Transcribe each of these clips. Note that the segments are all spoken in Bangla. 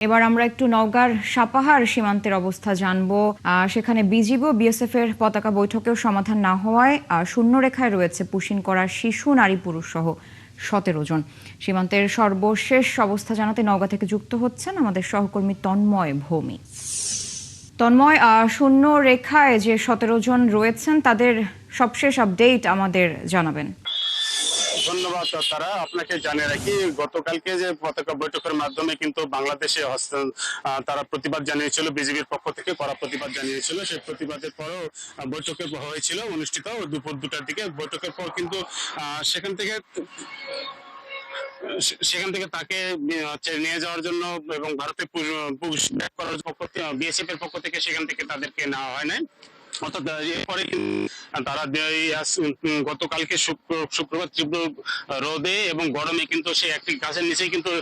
এবার আমরা একটু নওগাঁর সাপাহার সীমান্তের অবস্থা জানবো। সেখানে বিজিবি ও বিএসএফ এর পতাকা বৈঠকেও সমাধান না হওয়ায় শূন্য রেখায় রয়েছে পুশিন করা শিশু, নারী, পুরুষ সহ 17 জন। সীমান্তের সর্বশেষ অবস্থা জানাতে নওগাঁ থেকে যুক্ত হচ্ছেন আমাদের সহকর্মী তন্ময় ভৌমিক। তন্ময়, শূন্য রেখায় যে 17 জন রয়েছেন তাদের সবশেষ আপডেট আমাদের জানাবেন। ধন্যবাদ। তারা আপনাকে জানিয়ে রাখি, গতকালকে যে পতাকা বৈঠকের মাধ্যমে কিন্তু বাংলাদেশে তারা প্রতিবাদ জানিয়েছিল, বিজেপির পক্ষ থেকে কড়া প্রতিবাদ জানিয়েছিল। সেই প্রতিবাদের পরও বৈঠকে হয়েছিল অনুষ্ঠিত দুপুর 2টার দিকে। বৈঠকের পর কিন্তু সেখান থেকে তাকে নিয়ে যাওয়ার জন্য এবং ভারতে পুশ ব্যাক করার পক্ষ থেকে বিএসএফ এর পক্ষ থেকে সেখান থেকে তাদেরকে নেওয়া হয় নাই। অর্থাৎ এরপরে তারা গতকালকে শুক্রবার তীব্র রোদে এবং গরমে কিন্তু সেই একটি গাছের নিচেই কিন্তু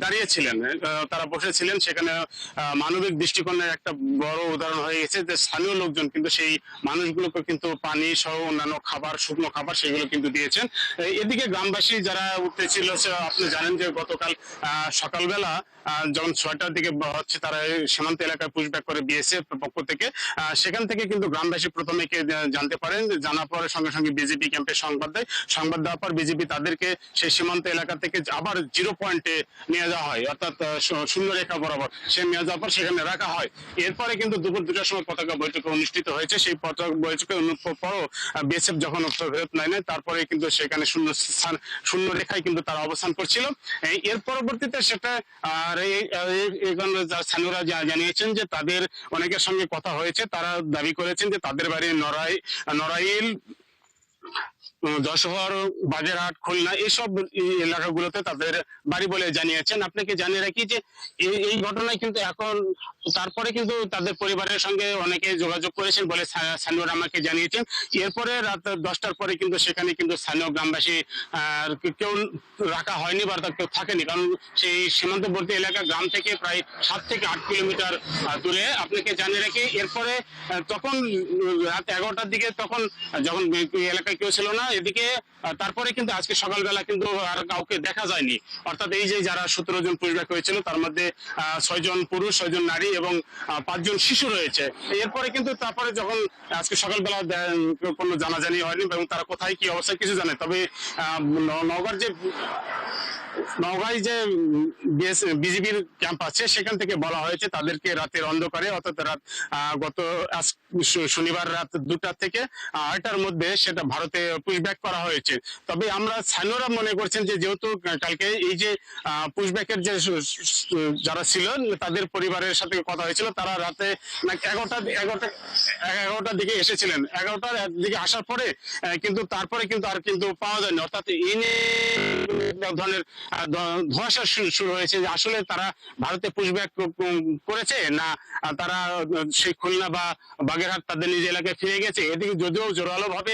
দাঁড়িয়েছিলেন, তারা বসেছিলেন। সেখানে মানবিক দৃষ্টিকোণের একটা বড় উদাহরণ হয়ে গেছে যে স্থানীয় লোকজন কিন্তু সেই মানুষগুলোকে কিন্তু পানি সহ অন্যান্য খাবার, শুকনো খাবার সেগুলো কিন্তু দিয়েছেন। এদিকে গ্রামবাসী যারা উঠতেছিল, আপনি জানেন যে গতকাল সকালবেলা যখন 6টার দিকে হচ্ছে তারা সীমান্ত এলাকায় পুশব্যাক করে বিএসএফ পক্ষ থেকে, সেখান থেকে কিন্তু গ্রামবাসী প্রথমে জানতে পারেন। জানার পরে সঙ্গে সঙ্গে বিজেপি ক্যাম্পে সংবাদ দেয়। সংবাদ দেওয়ার পর বিজেপি তাদেরকে সেই সীমান্ত এলাকা থেকে আবার 0 পয়েন্টে নিয়ে যাওয়া হয়, অর্থাৎ শূন্য রেখা বরাবর সে নিয়ে যাওয়ার পর সেখানে রাখা হয়। এরপরে কিন্তু দুপুর 2টার সময় পতাকা বৈঠক অনুষ্ঠিত হয়েছে। সেই পতাকা বৈঠকের পরও বিএসএফ যখন ফেরত নেয় তারপরে কিন্তু সেখানে শূন্য রেখায় কিন্তু তারা অবস্থান করছিল। এর পরবর্তীতে সেটা স্থানীয়রা জানিয়েছেন যে তাদের অনেকের সঙ্গে কথা হয়েছে। তারা দাবি করেছেন যে তাদের বাড়ি নড়াইল, যশোর, বাগেরহাট, খুলনা এসব এলাকাগুলোতে তাদের বাড়ি বলে জানিয়েছেন। আপনাকে জানিয়ে রাখি যে এই ঘটনায় কিন্তু এখন তারপরে কিন্তু তাদের পরিবারের সঙ্গে অনেকে যোগাযোগ করেছেন বলে স্থানীয়রা আমাকে জানিয়েছেন। এরপরে রাত 10টার পরে কিন্তু সেখানে কিন্তু স্থানীয় গ্রামবাসী কেউ রাখা হয়নি বা কেউ থাকেনি, কারণ সেই সীমান্তবর্তী এলাকা গ্রাম থেকে প্রায় 7 থেকে 8 কিলোমিটার দূরে। আপনাকে জানিয়ে রাখি এরপরে তখন রাত 11টার দিকে তখন যখন এলাকায় কেউ ছিল না, এদিকে তারপরে কিন্তু আজকে সকালবেলা কিন্তু আর কাউকে দেখা যায়নি। অর্থাৎ এই যে যারা 17 জন পুশব্যাক হয়েছিল তার মধ্যে 6 জন পুরুষ, 6 জন নারী এবং 5 জন শিশু রয়েছে। এরপরে কিন্তু তারপরে যখন আজকে সকালবেলা কোনো জানাজানি হয়নি এবং তারা কোথায় কি অবস্থায় কিছু জানে। তবে নওগাঁয় যে বিজিবির ক্যাম্প আছে সেখান থেকে বলা হয়েছে তাদেরকে রাতের অন্ধকারে, অর্থাৎ গত শনিবার রাত 2টা থেকে 8টার মধ্যে সেটা ভারতে পুশব্যাক করা হয়েছে। তবে আমরা স্থানীয়রা মনে করছেন যে যেহেতু কালকে এই যে পুশব্যাকের যে যারা ছিল তাদের পরিবারের সাথে কথা হয়েছিল, তারা রাতে 11টার দিকে এসেছিলেন। 11টার দিকে আসার পরে কিন্তু তারপরে কিন্তু আর কিন্তু পাওয়া যায়নি। অর্থাৎ এই নিয়ে ধরনের ধোঁয়াশা শুরু হয়েছে যে আসলে তারা ভারতে পুশব্যাক করেছে না তারা সেই খুলনা বা বাগেরহাট তাদের নিজ এলাকায় ফিরে গেছে। এদিকে যদিও জোরালো ভাবে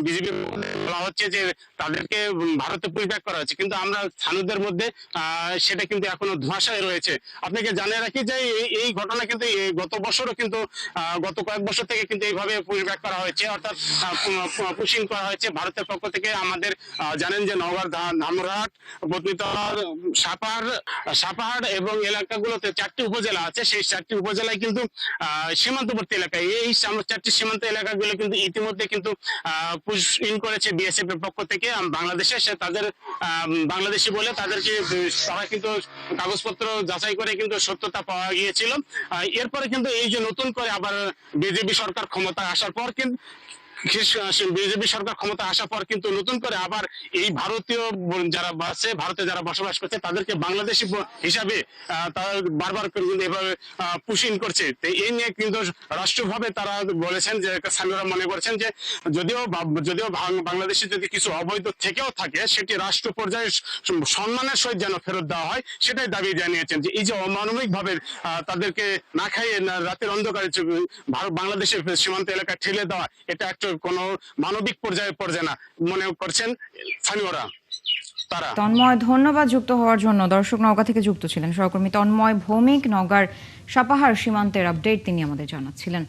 বিজেপি বলা হচ্ছে যে তাদেরকে ভারতে পুশব্যাক করা হচ্ছে, কিন্তু আমরা স্থানীয়দের মধ্যে সেটা কিন্তু এখনো ধোঁয়াশায় রয়েছে। আপনাকে জানিয়ে রাখি যে এই ঘটনা কিন্তু গত বছরও কিন্তু গত কয়েক বছর থেকে কিন্তু এইভাবে পুশব্যাক করা হয়েছে, অর্থাৎ পুশিং করা হয়েছে ভারতের পক্ষ থেকে। আমাদের জানেন যে নওগাঁর ধামরাট, বদনিতলা, সাপাহার এবং এলাকাগুলোতে 4টি উপজেলা আছে। সেই 4টি উপজেলায় কিন্তু সীমান্তবর্তী এলাকায় এই 4টি সীমান্ত এলাকাগুলো কিন্তু ইতিমধ্যে কিন্তু পুশিং করেছে বিএসএফ এর পক্ষ থেকে বাংলাদেশে। সে তাদের বাংলাদেশি বলে তাদেরকে তারা কিন্তু কাগজপত্র যাচাই করে কিন্তু সত্যতা পাওয়া গিয়েছিল। এরপরে কিন্তু এই যে নতুন করে আবার বিজেপি সরকার ক্ষমতায় আসার পর কিন্তু বিজেপি সরকার ক্ষমতা আসার পর কিন্তু নতুন করে আবার এই ভারতীয় যারা আছে, ভারতে যারা বসবাস করছে তাদেরকে বাংলাদেশি হিসাবে তারা বারবার করে কিন্তু এভাবে পুশিং করছে। তো এই নিয়ে কিন্তু রাষ্ট্রীয়ভাবে তারা বলেছেন যে স্থানীয়রা মনে করছেন যে যদিও বাংলাদেশে যদি কিছু অবৈধ থেকেও থাকে সেটি রাষ্ট্র পর্যায়ে সম্মানের সহিত যেন ফেরত দেওয়া হয়, সেটাই দাবি জানিয়েছেন। যে এই যে অমানবিক ভাবে তাদেরকে না খাইয়ে রাতের অন্ধকারে বাংলাদেশের সীমান্ত এলাকায় ঠেলে দেওয়া, এটা একটা কোনো মানবিক পর্যায়ে না মনে করছেন স্থানীয়রা। তন্ময়, ধন্যবাদ যুক্ত হওয়ার জন্য। দর্শক, নওগাঁ থেকে যুক্ত ছিলেন সহকর্মী তন্ময় ভৌমিক। নওগাঁর সাপাহার সীমান্তের আপডেট তিনি আমাদের জানাচ্ছিলেন।